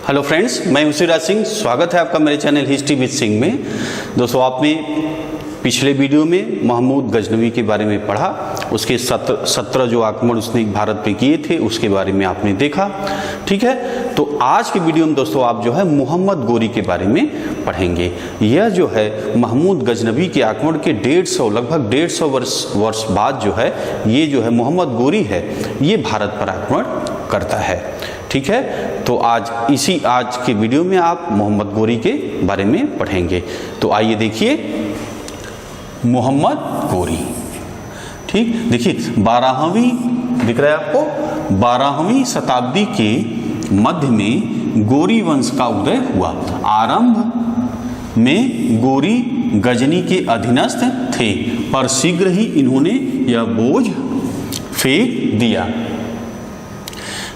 Hello friends, मैं उसीराज सिंह। स्वागत है आपका मेरे चैनल हिस्ट्री विद सिंह में। दोस्तों, आपने पिछले वीडियो में महमूद गजनवी के बारे में पढ़ा, उसके 17 जो आक्रमण उसने भारत पे किए थे उसके बारे में आपने देखा। ठीक है, तो आज के वीडियो में दोस्तों आप जो है मोहम्मद गोरी के बारे में पढ़ेंगे। यह जो है महमूद गजनवी के आक्रमण के लगभग 150 वर्ष बाद जो है ये जो है मोहम्मद गोरी है ये भारत पर आक्रमण करता है। ठीक है, तो आज के वीडियो में आप मोहम्मद गोरी के बारे में पढ़ेंगे। तो आइए देखिए मोहम्मद गोरी। ठीक, देखिए 12वीं दिख रहा है आपको, 12वीं शताब्दी के मध्य में गोरी वंश का उदय हुआ। आरंभ में गोरी गजनी के अधीनस्थ थे, पर शीघ्र ही इन्होंने यह बोझ फेंक दिया।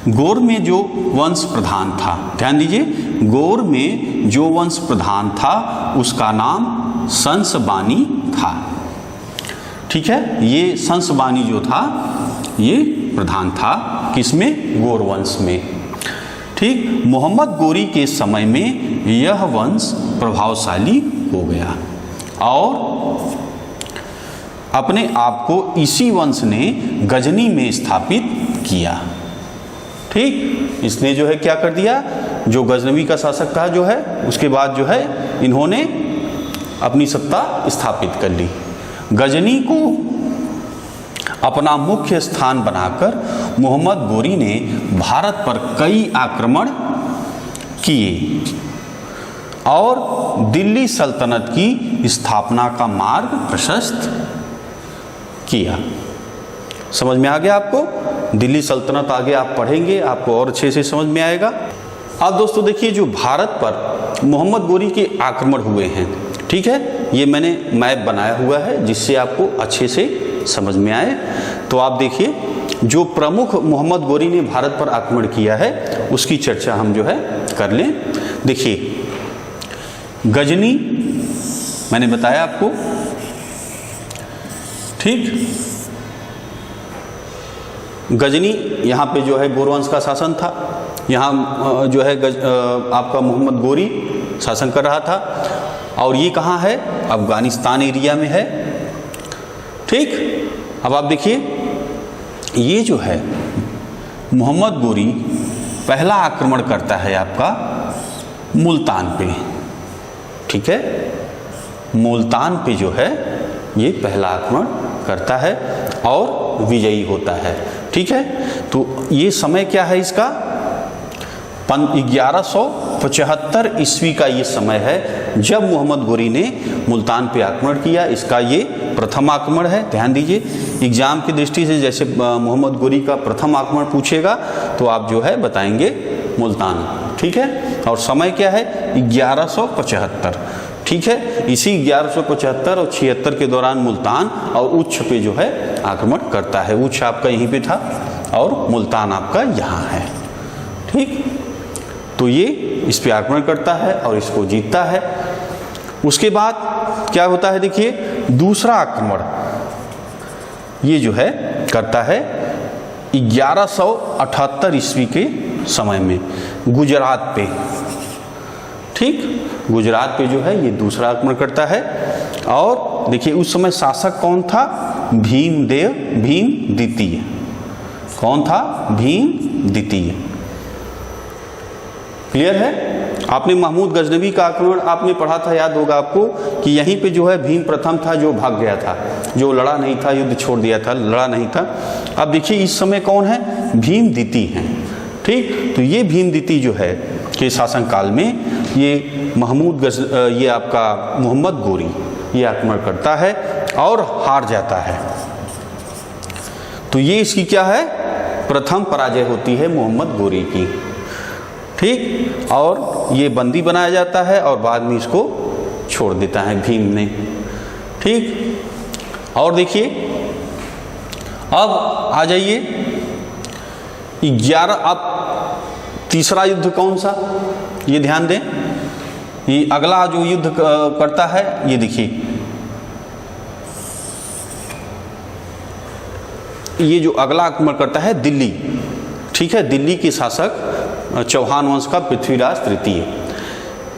गौर में जो वंश प्रधान था, ध्यान दीजिए, गौर में जो वंश प्रधान था उसका नाम संसबानी था। ठीक है, ये संसबानी जो था ये प्रधान था किसमें? गौर वंश में। ठीक, मोहम्मद गोरी के समय में यह वंश प्रभावशाली हो गया और अपने आप को इसी वंश ने गजनी में स्थापित किया। ठीक, इसने जो है क्या कर दिया, जो गजनवी का शासक था जो है उसके बाद जो है इन्होंने अपनी सत्ता स्थापित कर ली। गजनी को अपना मुख्य स्थान बनाकर मोहम्मद गोरी ने भारत पर कई आक्रमण किए और दिल्ली सल्तनत की स्थापना का मार्ग प्रशस्त किया। समझ में आ गया आपको? दिल्ली सल्तनत आगे आप पढ़ेंगे आपको और अच्छे से समझ में आएगा। अब दोस्तों देखिए, जो भारत पर मोहम्मद गोरी के आक्रमण हुए हैं, ठीक है, ये मैंने मैप बनाया हुआ है जिससे आपको अच्छे से समझ में आए। तो आप देखिए, जो प्रमुख मोहम्मद गोरी ने भारत पर आक्रमण किया है उसकी चर्चा हम जो है कर लें। देखिए, गजनी मैंने बताया आपको, ठीक, गजनी यहाँ पे जो है गोरवंश का शासन था। यहाँ जो है आपका मोहम्मद गोरी शासन कर रहा था और ये कहाँ है? अफगानिस्तान एरिया में है। ठीक, अब आप देखिए, ये जो है मोहम्मद गोरी पहला आक्रमण करता है आपका मुल्तान पे। ठीक है, मुल्तान पे जो है ये पहला आक्रमण करता है और विजयी होता है। ठीक है, तो ये समय क्या है इसका? 1175 ईस्वी का ये समय है जब मोहम्मद गोरी ने मुल्तान पे आक्रमण किया। इसका ये प्रथम आक्रमण है। ध्यान दीजिए, एग्जाम की दृष्टि से जैसे मोहम्मद गोरी का प्रथम आक्रमण पूछेगा तो आप जो है बताएंगे मुल्तान। ठीक है, और समय क्या है? 1175। ठीक है, इसी 1175 और 76 के दौरान मुल्तान और उच्छ पे जो है आक्रमण करता है। उच्छ आपका यहीं पे था और मुल्तान आपका यहाँ है। ठीक, तो ये इस पे आक्रमण करता है और इसको जीतता है। उसके बाद क्या होता है? देखिए, दूसरा आक्रमण ये जो है करता है 1178 ईस्वी के समय में गुजरात पे। ठीक, गुजरात पे जो है ये दूसरा आक्रमण करता है और देखिए उस समय शासक कौन था? भीम द्वितीय। कौन था? भीम द्वितीय। क्लियर है? आपने महमूद गजनवी का आक्रमण आपने पढ़ा था, याद होगा आपको कि यहीं पे जो है भीम प्रथम था जो भाग गया था, जो लड़ा नहीं था, युद्ध छोड़ दिया था, लड़ा नहीं था। अब देखिए इस समय कौन है? भीम द्वितीय है। ठीक, तो ये भीम द्वितीय जो है के शासन काल में ये ये आपका मोहम्मद गोरी ये आक्रमण करता है और हार जाता है। तो ये इसकी क्या है? प्रथम पराजय होती है मोहम्मद गोरी की। ठीक, और ये बंदी बनाया जाता है और बाद में इसको छोड़ देता है भीम ने। ठीक, और देखिए अब आ जाइए 11। अब तीसरा युद्ध कौन सा? ये ध्यान दें, ये अगला जो युद्ध करता है ये देखिए, ये जो अगला आक्रमण करता है दिल्ली। ठीक है, दिल्ली के शासक चौहान वंश का पृथ्वीराज तृतीय।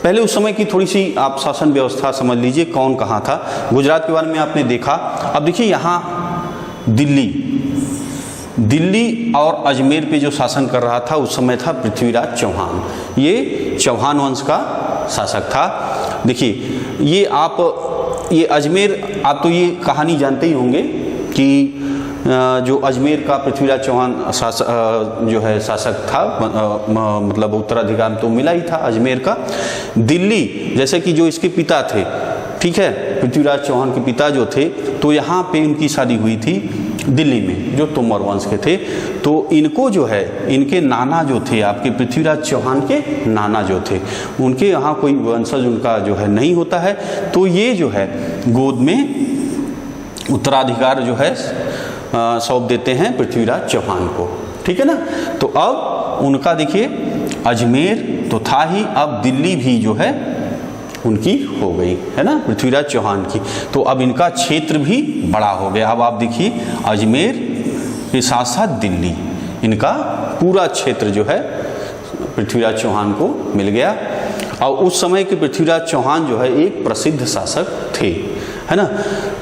पहले उस समय की थोड़ी सी आप शासन व्यवस्था समझ लीजिए, कौन कहाँ था। गुजरात के बारे में आपने देखा। अब देखिए यहाँ दिल्ली और अजमेर पे जो शासन कर रहा था उस समय था पृथ्वीराज चौहान। ये चौहान वंश का शासक था। देखिए ये अजमेर, आप तो ये कहानी जानते ही होंगे कि जो अजमेर का पृथ्वीराज चौहान जो है शासक था, मतलब उत्तराधिकार तो मिला ही था अजमेर का। दिल्ली जैसे कि जो इसके पिता थे, ठीक है, पृथ्वीराज चौहान के पिता जो थे, तो यहाँ पे इनकी शादी हुई थी दिल्ली में, जो तोमर वंश के थे। तो इनको जो है, इनके नाना जो थे, आपके पृथ्वीराज चौहान के नाना जो थे, उनके यहाँ कोई वंशज उनका जो है नहीं होता है। तो ये जो है गोद में उत्तराधिकार जो है सौंप देते हैं पृथ्वीराज चौहान को, ठीक है ना। तो अब उनका देखिए अजमेर तो था ही, अब दिल्ली भी जो है उनकी हो गई, है ना, पृथ्वीराज चौहान की। तो अब इनका क्षेत्र भी बड़ा हो गया। अब आप देखिए अजमेर के साथ साथ दिल्ली, इनका पूरा क्षेत्र जो है पृथ्वीराज चौहान को मिल गया। और उस समय के पृथ्वीराज चौहान जो है एक प्रसिद्ध शासक थे, है ना।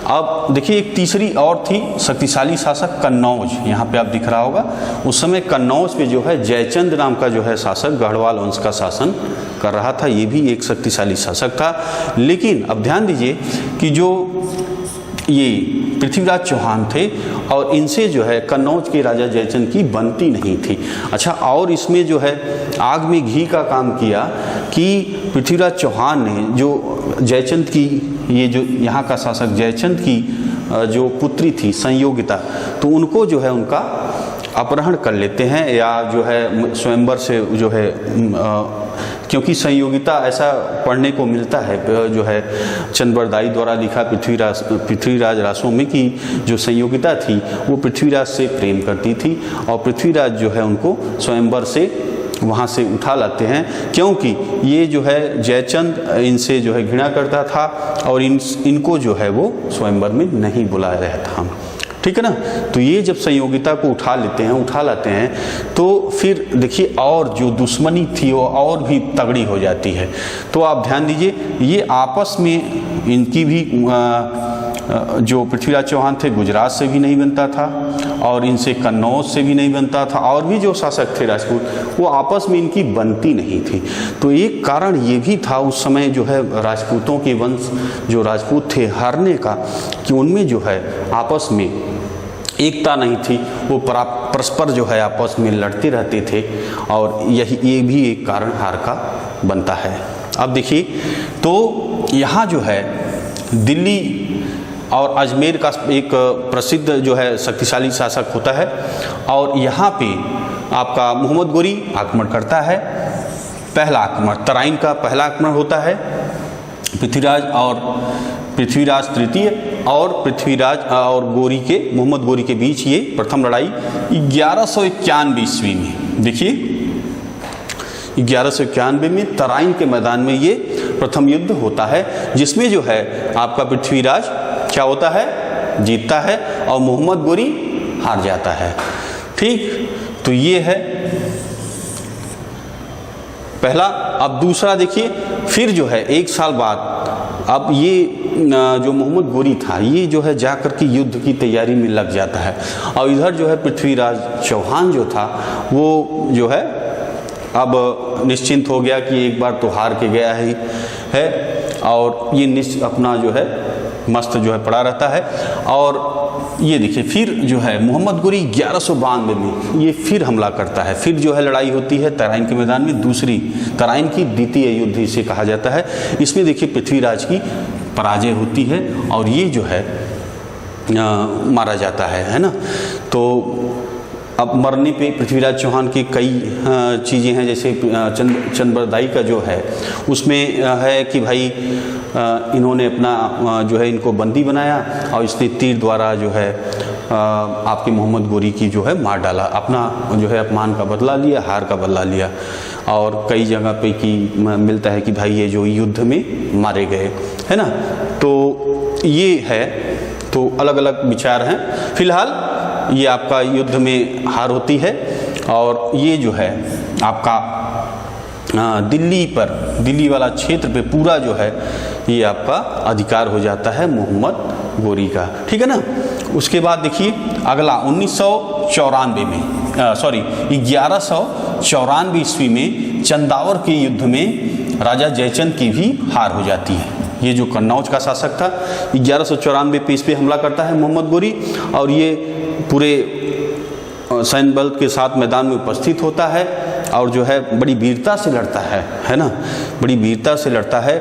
अब देखिए एक तीसरी और थी शक्तिशाली शासक, कन्नौज। यहाँ पे आप दिख रहा होगा, उस समय कन्नौज पे जो है जयचंद नाम का जो है शासक गढ़वाल वंश का शासन कर रहा था। ये भी एक शक्तिशाली शासक था। लेकिन अब ध्यान दीजिए कि जो ये पृथ्वीराज चौहान थे और इनसे जो है कन्नौज के राजा जयचंद की बनती नहीं थी। अच्छा, और इसमें जो है आग में घी का काम किया कि पृथ्वीराज चौहान ने जो जयचंद की, ये जो यहाँ का शासक जयचंद की जो पुत्री थी संयोगिता, तो उनको जो है उनका अपहरण कर लेते हैं, या जो है स्वयंवर से जो है, क्योंकि संयोगिता ऐसा पढ़ने को मिलता है जो है चंद्रबरदाई द्वारा लिखा पृथ्वीराज रासों में, कि जो संयोगिता थी वो पृथ्वीराज से प्रेम करती थी और पृथ्वीराज जो है उनको स्वयंवर से वहाँ से उठा लाते हैं, क्योंकि ये जो है जयचंद इनसे जो है घृणा करता था और इनको जो है वो स्वयंवर में नहीं बुला रहा था, ठीक है ना। तो ये जब संयोगिता को उठा लाते हैं तो फिर देखिए और जो दुश्मनी थी वो और भी तगड़ी हो जाती है। तो आप ध्यान दीजिए, ये आपस में इनकी भी जो पृथ्वीराज चौहान थे गुजरात से भी नहीं बनता था और इनसे कन्नौज से भी नहीं बनता था, और भी जो शासक थे राजपूत, वो आपस में इनकी बनती नहीं थी। तो एक कारण ये भी था उस समय जो है राजपूतों के वंश जो राजपूत थे हारने का, कि उनमें जो है आपस में एकता नहीं थी, वो परस्पर जो है आपस में लड़ते रहते थे, और ये भी एक कारण हार का बनता है। अब देखिए, तो यहाँ जो है दिल्ली और अजमेर का एक प्रसिद्ध जो है शक्तिशाली शासक होता है, और यहाँ पे आपका मोहम्मद गोरी आक्रमण करता है। पहला आक्रमण तराइन का पहला आक्रमण होता है पृथ्वीराज तृतीय और पृथ्वीराज और मोहम्मद गोरी के बीच ये प्रथम लड़ाई 1191 ईस्वी में। देखिए 1191 में तराइन के मैदान में ये प्रथम युद्ध होता है, जिसमें जो है आपका पृथ्वीराज क्या होता है, जीतता है और मोहम्मद गोरी हार जाता है। ठीक, तो ये है पहला। अब दूसरा देखिए, फिर जो है एक साल बाद अब ये जो मोहम्मद गोरी था ये जो है जाकर के युद्ध की तैयारी में लग जाता है, और इधर जो है पृथ्वीराज चौहान जो था वो जो है अब निश्चिंत हो गया कि एक बार तो हार के गया है और ये अपना जो है मस्त जो है पड़ा रहता है। और ये देखिए फिर जो है मोहम्मद गोरी 1192 में ये फिर हमला करता है। फिर जो है लड़ाई होती है तराइन के मैदान में, दूसरी तराइन की द्वितीय युद्ध इसे कहा जाता है। इसमें देखिए पृथ्वीराज की पराजय होती है और ये जो है मारा जाता है ना। तो अब मरने पे पृथ्वीराज चौहान की कई चीज़ें हैं, जैसे चंद्रबरदाई का जो है उसमें है कि भाई इन्होंने अपना जो है इनको बंदी बनाया और इसने तीर द्वारा जो है आपके मोहम्मद गोरी की जो है मार डाला, अपना जो है अपमान का बदला लिया, हार का बदला लिया। और कई जगह पे कि मिलता है कि भाई ये जो युद्ध में मारे गए, है ना। तो ये है, तो अलग अलग विचार हैं। फिलहाल ये आपका युद्ध में हार होती है और ये जो है आपका दिल्ली वाला क्षेत्र पे पूरा जो है ये आपका अधिकार हो जाता है मोहम्मद गोरी का, ठीक है ना। उसके बाद देखिए अगला 1194 ईस्वी में चंदावर के युद्ध में राजा जयचंद की भी हार हो जाती है। ये जो कन्नौज का शासक था 1194 पे इस पे हमला करता है मोहम्मद गोरी और ये पूरे सैन्य बल के साथ मैदान में उपस्थित होता है और जो है बड़ी वीरता से लड़ता है ना, बड़ी वीरता से लड़ता है।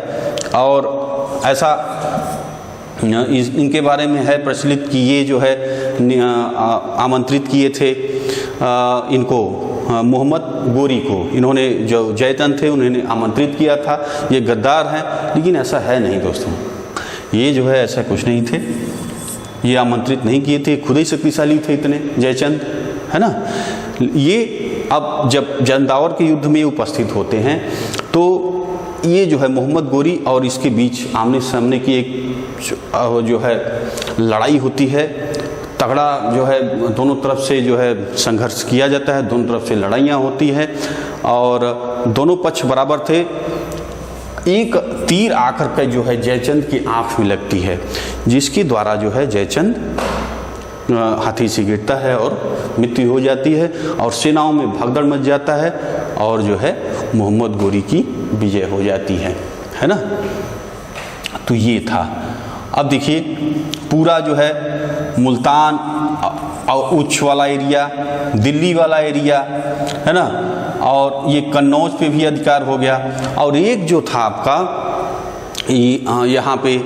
और ऐसा इनके बारे में है प्रचलित कि ये जो है आमंत्रित किए थे इनको मोहम्मद गोरी को, इन्होंने जो जयचंद थे उन्होंने आमंत्रित किया था, ये गद्दार हैं, लेकिन ऐसा है नहीं दोस्तों, ये जो है ऐसा कुछ नहीं थे, ये आमंत्रित नहीं किए थे, खुद ही शक्तिशाली थे इतने जयचंद, है ना। ये अब जब चंदावर के युद्ध में उपस्थित होते हैं तो ये जो है मोहम्मद गोरी और इसके बीच आमने सामने की एक जो है लड़ाई होती है, तगड़ा जो है दोनों तरफ से जो है संघर्ष किया जाता है, दोनों तरफ से लड़ाइयाँ होती हैं और दोनों पक्ष बराबर थे। एक तीर आकर के जो है जयचंद की आँख में लगती है, जिसके द्वारा जो है जयचंद हाथी से गिरता है और मृत्यु हो जाती है और सेनाओं में भगदड़ मच जाता है और जो है मोहम्मद गोरी की विजय हो जाती है ना। तो ये था। अब देखिए पूरा जो है मुल्तान और उच्च वाला एरिया, दिल्ली वाला एरिया, है ना, और ये कन्नौज पे भी अधिकार हो गया। और एक जो था आपका यहाँ पे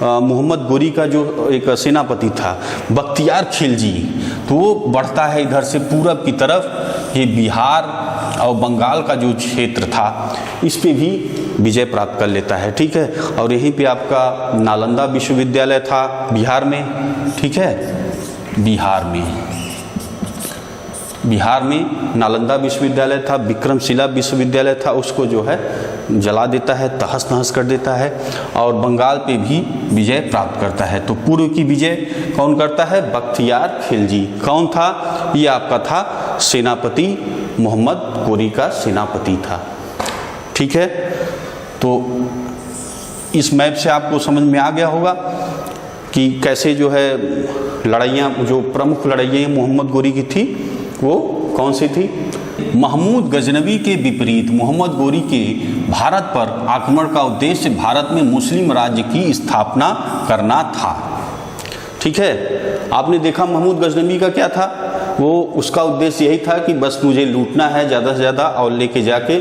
मोहम्मद गोरी का जो एक सेनापति था बख्तियार खिलजी, तो वो बढ़ता है इधर से पूरब की तरफ, ये बिहार और बंगाल का जो क्षेत्र था इस पे भी विजय प्राप्त कर लेता है, ठीक है। और यहीं पे आपका नालंदा विश्वविद्यालय था बिहार में, ठीक है, बिहार में नालंदा विश्वविद्यालय था, विक्रमशिला विश्वविद्यालय था, उसको जो है जला देता है, तहस नहस कर देता है और बंगाल पे भी विजय प्राप्त करता है। तो पूर्व की विजय कौन करता है? बख्तियार खिलजी। कौन था? ये आपका था सेनापति, मोहम्मद गोरी का सेनापति था, ठीक है। तो इस मैप से आपको समझ में आ गया होगा कि कैसे जो है लड़ाइयाँ, जो प्रमुख लड़ाइयाँ मोहम्मद गोरी की थी वो कौन सी थी। महमूद गजनवी के विपरीत मोहम्मद गोरी के भारत पर आक्रमण का उद्देश्य भारत में मुस्लिम राज्य की स्थापना करना था, ठीक है। आपने देखा महमूद गजनवी का क्या था, वो उसका उद्देश्य यही था कि बस मुझे लूटना है ज़्यादा से ज़्यादा और लेके जाके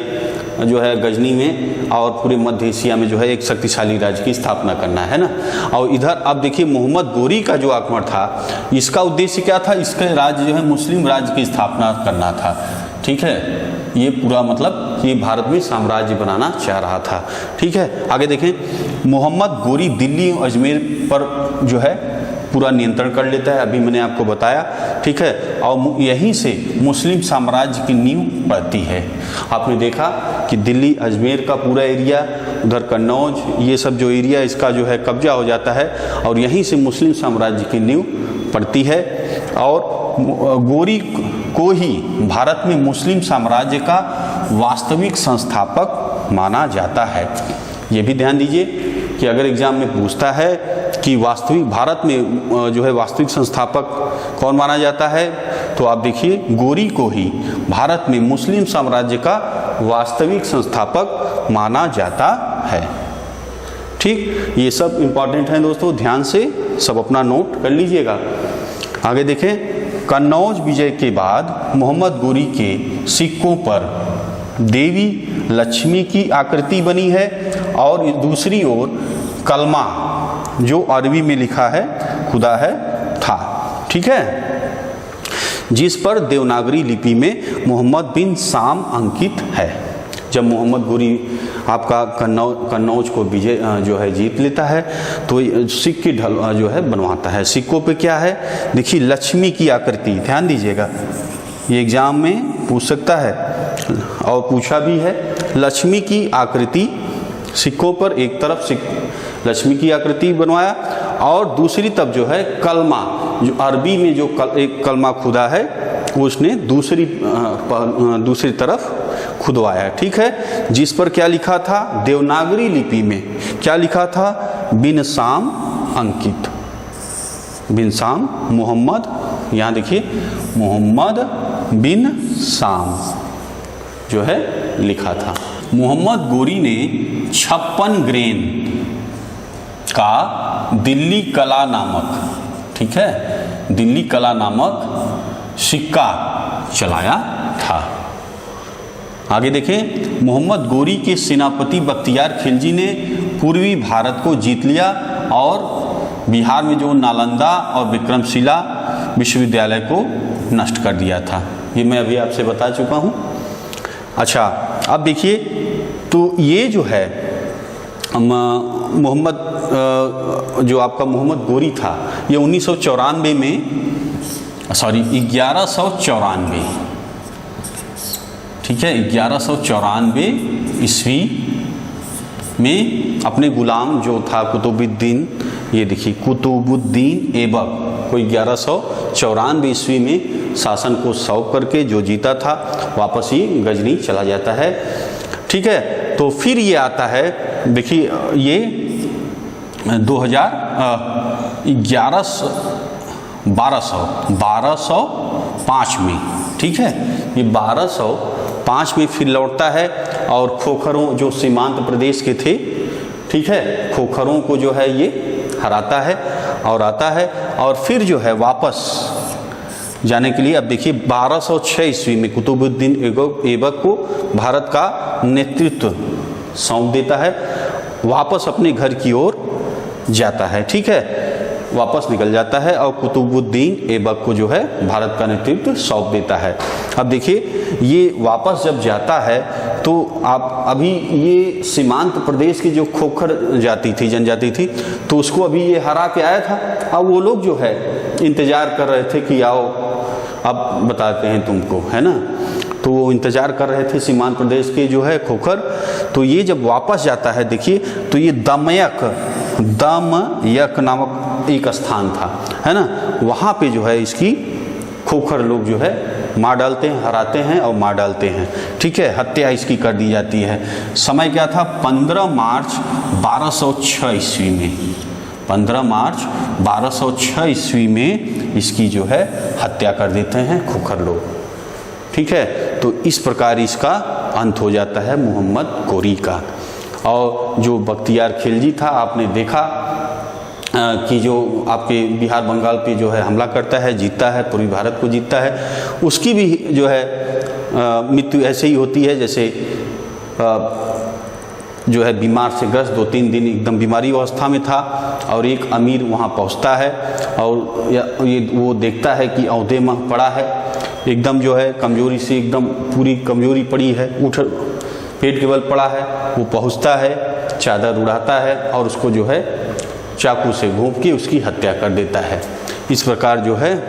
जो है गजनी में और पूरे मध्य एशिया में जो है एक शक्तिशाली राज्य की स्थापना करना है ना। और इधर अब देखिए मोहम्मद गोरी का जो आक्रमण था, इसका उद्देश्य क्या था? इसके राज्य जो है मुस्लिम राज्य की स्थापना करना था, ठीक है। ये पूरा मतलब ये भारत में साम्राज्य बनाना चाह रहा था, ठीक है। आगे देखें, मोहम्मद गोरी दिल्ली और अजमेर पर जो है पूरा नियंत्रण कर लेता है, अभी मैंने आपको बताया, ठीक है। और यहीं से मुस्लिम साम्राज्य की नींव पड़ती है। आपने देखा कि दिल्ली अजमेर का पूरा एरिया, उधर कन्नौज, ये सब जो एरिया इसका जो है कब्जा हो जाता है और यहीं से मुस्लिम साम्राज्य की नींव पड़ती है। और गोरी को ही भारत में मुस्लिम साम्राज्य का वास्तविक संस्थापक माना जाता है। ये भी ध्यान दीजिए कि अगर एग्जाम में पूछता है कि वास्तविक भारत में जो है वास्तविक संस्थापक कौन माना जाता है, तो आप देखिए गोरी को ही भारत में मुस्लिम साम्राज्य का वास्तविक संस्थापक माना जाता है, ठीक। ये सब इम्पॉर्टेंट हैं दोस्तों, ध्यान से सब अपना नोट कर लीजिएगा। आगे देखें, कन्नौज विजय के बाद मोहम्मद गोरी के सिक्कों पर देवी लक्ष्मी की आकृति बनी है और दूसरी ओर कलमा जो अरबी में लिखा है खुदा है था, ठीक है, जिस पर देवनागरी लिपि में मोहम्मद बिन साम अंकित है। जब मोहम्मद गोरी आपका कन्नौज को विजय जो है जीत लेता है तो सिक्के ढल जो है बनवाता है। सिक्कों पे क्या है देखिए, लक्ष्मी की आकृति, ध्यान दीजिएगा, ये एग्जाम में पूछ सकता है और पूछा भी है। लक्ष्मी की आकृति सिक्कों पर, एक तरफ लक्ष्मी की आकृति बनवाया और दूसरी तरफ जो है कलमा, जो अरबी में जो एक कलमा खुदा है वो उसने दूसरी तरफ खुदवाया, ठीक है। जिस पर क्या लिखा था, देवनागरी लिपि में क्या लिखा था, बिन शाम अंकित, बिन शाम मोहम्मद, यहाँ देखिए मोहम्मद बिन शाम जो है लिखा था। मोहम्मद गोरी ने 56 ग्रेन का दिल्ली कला नामक, ठीक है, दिल्ली कला नामक सिक्का चलाया था। आगे देखें, मोहम्मद गोरी के सेनापति बख्तियार खिलजी ने पूर्वी भारत को जीत लिया और बिहार में जो नालंदा और विक्रमशिला विश्वविद्यालय को नष्ट कर दिया था। ये मैं अभी आपसे बता चुका हूँ। अच्छा, अब देखिए, तो ये जो है मोहम्मद जो आपका मोहम्मद गोरी था, ये 1994 में, सॉरी 1194, ठीक है, 1194 ईस्वी में अपने गुलाम जो था कुतुबुद्दीन, ये देखिए कुतुबुद्दीन ऐबक को 1194 ईस्वी में शासन को सौंप करके जो जीता था, वापस ही गजनी चला जाता है, ठीक है। तो फिर ये आता है, देखिए ये 1205 में, ठीक है, ये 1205 में फिर लौटता है और खोखरों जो सीमांत प्रदेश के थे, ठीक है, खोखरों को जो है ये हराता है और आता है और फिर जो है वापस जाने के लिए, अब देखिए 1206 ईस्वी में कुतुबुद्दीन ऐबक को भारत का नेतृत्व सौंप देता है, वापस अपने घर की ओर जाता है, ठीक है, वापस निकल जाता है और कुतुबुद्दीन ऐबक को जो है भारत का नेतृत्व सौंप देता है। अब देखिए, ये वापस जब जाता है तो आप अभी ये सीमांत प्रदेश की जो खोखर जाति थी, जनजाति थी, तो उसको अभी ये हरा के आया था। अब वो लोग जो है इंतजार कर रहे थे कि आओ अब बताते हैं तुमको, है ना, तो वो इंतजार कर रहे थे सीमांत प्रदेश के जो है खोखर। तो ये जब वापस जाता है, देखिए, तो ये दमयक नामक एक स्थान था, है ना, वहाँ पे जो है इसकी खोखर लोग जो है मार डालते हैं, हराते हैं और मार डालते हैं, ठीक है, हत्या इसकी कर दी जाती है। समय क्या था, 15 मार्च 1206 ईस्वी में, 15 मार्च 1206 ईस्वी में इसकी जो है हत्या कर देते हैं खोखर लोग, ठीक है। तो इस प्रकार इसका अंत हो जाता है मोहम्मद गोरी का। और जो बख्तियार खिलजी था, आपने देखा कि जो आपके बिहार बंगाल पे जो है हमला करता है, जीतता है, पूर्वी भारत को जीतता है, उसकी भी जो है मृत्यु ऐसे ही होती है जैसे जो है बीमार से ग्रस्त, 2-3 दिन एकदम बीमारी अवस्था में था और एक अमीर वहाँ पहुँचता है और ये वो देखता है कि औहदे में पड़ा है, एकदम जो है कमजोरी से, एकदम पूरी कमजोरी पड़ी है, उठ पेट के बल पड़ा है, वो पहुँचता है, चादर उड़ाता है और उसको जो है चाकू से घोंप के उसकी हत्या कर देता है। इस प्रकार जो है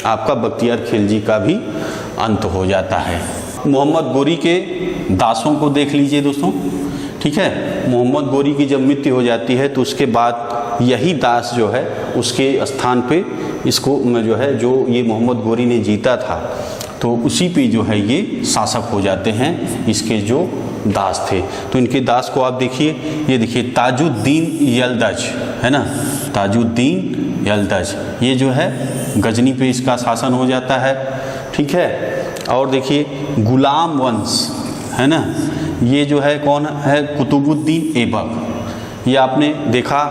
आपका बख्तियार खिलजी का भी अंत हो जाता है। मोहम्मद गोरी के दासों को देख लीजिए दोस्तों, ठीक है। मोहम्मद गोरी की जब मृत्यु हो जाती है तो उसके बाद यही दास जो है उसके स्थान पे इसको जो है, जो ये मोहम्मद गोरी ने जीता था, तो उसी पे जो है ये शासक हो जाते हैं, इसके जो दास थे। तो इनके दास को आप देखिए, ये देखिए ताजुद्दीन यल्दज, है ना, ताजुद्दीन यल्दज, ये जो है गजनी पे इसका शासन हो जाता है, ठीक है। और देखिए गुलाम वंश, है ना, ये जो है कौन है, कुतुबुद्दीन ऐबक। ये आपने देखा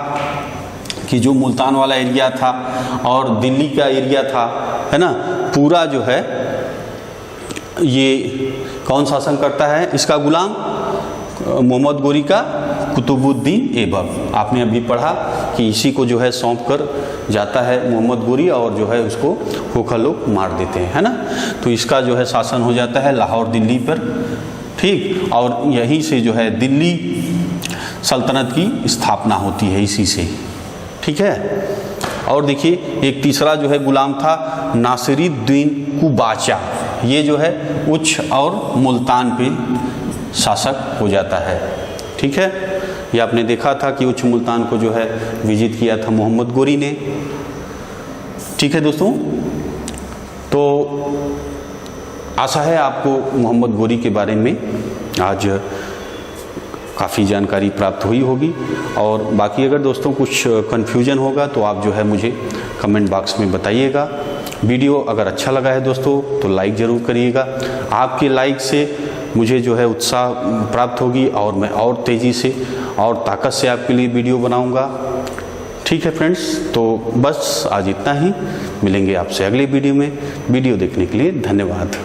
कि जो मुल्तान वाला एरिया था और दिल्ली का एरिया था, है ना, पूरा जो है ये कौन शासन करता है, इसका गुलाम मोहम्मद गोरी का कुतुबुद्दीन ऐबक। आपने अभी पढ़ा कि इसी को जो है सौंप कर जाता है मोहम्मद गोरी और जो है उसको खोखर लोग मार देते हैं, है ना। तो इसका जो है शासन हो जाता है लाहौर दिल्ली पर, ठीक, और यहीं से जो है दिल्ली सल्तनत की स्थापना होती है इसी से, ठीक है। और देखिए एक तीसरा जो है गुलाम था नासिरुद्दीन कुबाचा, ये जो है उच्च और मुल्तान पे शासक हो जाता है, ठीक है। ये आपने देखा था कि उच्च मुल्तान को जो है विजिट किया था मोहम्मद गोरी ने, ठीक है दोस्तों। तो आशा है आपको मोहम्मद गोरी के बारे में आज काफ़ी जानकारी प्राप्त हुई होगी। और बाकी अगर दोस्तों कुछ कन्फ्यूजन होगा तो आप जो है मुझे कमेंट बॉक्स में बताइएगा। वीडियो अगर अच्छा लगा है दोस्तों तो लाइक ज़रूर करिएगा। आपके लाइक से मुझे जो है उत्साह प्राप्त होगी और मैं और तेज़ी से और ताकत से आपके लिए वीडियो बनाऊंगा। ठीक है फ्रेंड्स, तो बस आज इतना ही। मिलेंगे आपसे अगले वीडियो में। वीडियो देखने के लिए धन्यवाद।